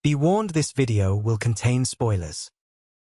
Be warned, this video will contain spoilers.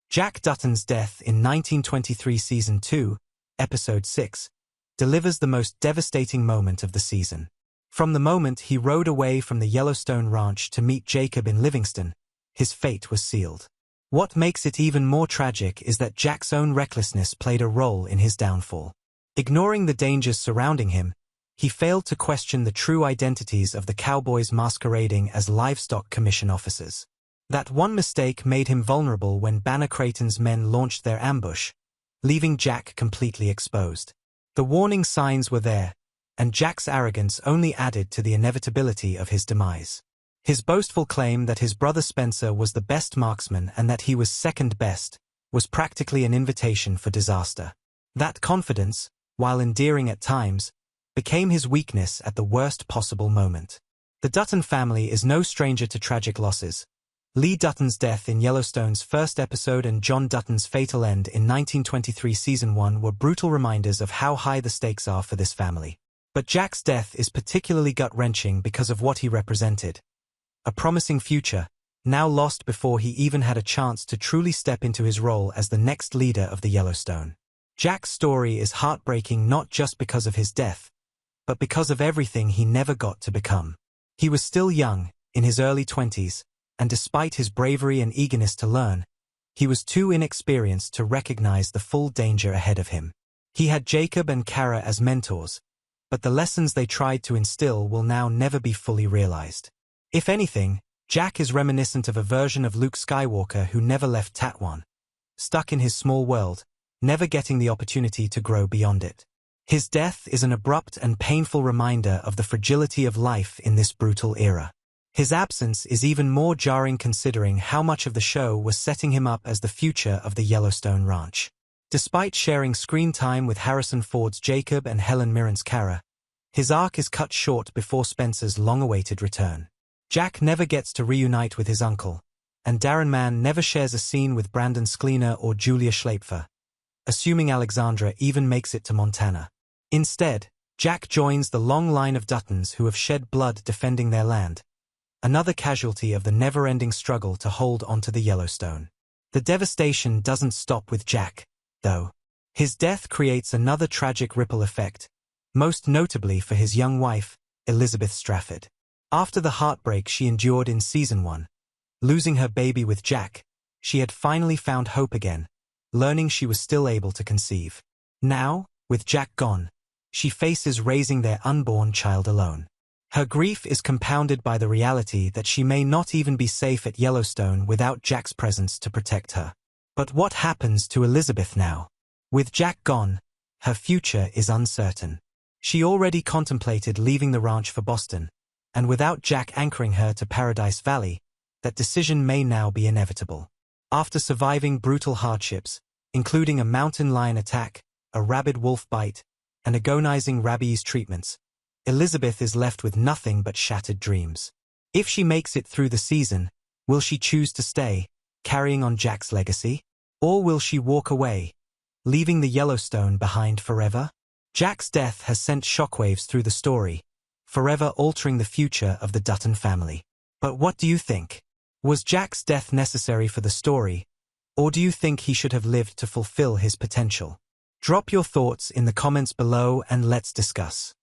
Jack Dutton's death in 1923 Season 2, Episode 6, delivers the most devastating moment of the season. From the moment he rode away from the Yellowstone Ranch to meet Jacob in Livingston, his fate was sealed. What makes it even more tragic is that Jack's own recklessness played a role in his downfall. Ignoring the dangers surrounding him, he failed to question the true identities of the cowboys masquerading as Livestock Commission officers. That one mistake made him vulnerable when Banner Creighton's men launched their ambush, leaving Jack completely exposed. The warning signs were there, and Jack's arrogance only added to the inevitability of his demise. His boastful claim that his brother Spencer was the best marksman and that he was second best was practically an invitation for disaster. That confidence, while endearing at times, became his weakness at the worst possible moment. The Dutton family is no stranger to tragic losses. Lee Dutton's death in Yellowstone's first episode and John Dutton's fatal end in 1923 Season 1 were brutal reminders of how high the stakes are for this family. But Jack's death is particularly gut-wrenching because of what he represented. A promising future, now lost before he even had a chance to truly step into his role as the next leader of the Yellowstone. Jack's story is heartbreaking not just because of his death, but because of everything he never got to become. He was still young, in his early 20s, and despite his bravery and eagerness to learn, he was too inexperienced to recognize the full danger ahead of him. He had Jacob and Kara as mentors, but the lessons they tried to instill will now never be fully realized. If anything, Jack is reminiscent of a version of Luke Skywalker who never left Tatooine, stuck in his small world, never getting the opportunity to grow beyond it. His death is an abrupt and painful reminder of the fragility of life in this brutal era. His absence is even more jarring considering how much of the show was setting him up as the future of the Yellowstone Ranch. Despite sharing screen time with Harrison Ford's Jacob and Helen Mirren's Kara, his arc is cut short before Spencer's long-awaited return. Jack never gets to reunite with his uncle, and Darren Mann never shares a scene with Brandon Sklenar or Julia Schlaepfer, assuming Alexandra even makes it to Montana. Instead, Jack joins the long line of Duttons who have shed blood defending their land, another casualty of the never-ending struggle to hold onto the Yellowstone. The devastation doesn't stop with Jack, though. His death creates another tragic ripple effect, most notably for his young wife, Elizabeth Strafford. After the heartbreak she endured in Season 1, losing her baby with Jack, she had finally found hope again, learning she was still able to conceive. Now, with Jack gone, she faces raising their unborn child alone. Her grief is compounded by the reality that she may not even be safe at Yellowstone without Jack's presence to protect her. But what happens to Elizabeth now? With Jack gone, her future is uncertain. She already contemplated leaving the ranch for Boston, and without Jack anchoring her to Paradise Valley, that decision may now be inevitable. After surviving brutal hardships, including a mountain lion attack, a rabid wolf bite, and agonizing rabies treatments, Elizabeth is left with nothing but shattered dreams. If she makes it through the season, will she choose to stay, carrying on Jack's legacy? Or will she walk away, leaving the Yellowstone behind forever? Jack's death has sent shockwaves through the story, forever altering the future of the Dutton family. But what do you think? Was Jack's death necessary for the story, or do you think he should have lived to fulfill his potential? Drop your thoughts in the comments below and let's discuss.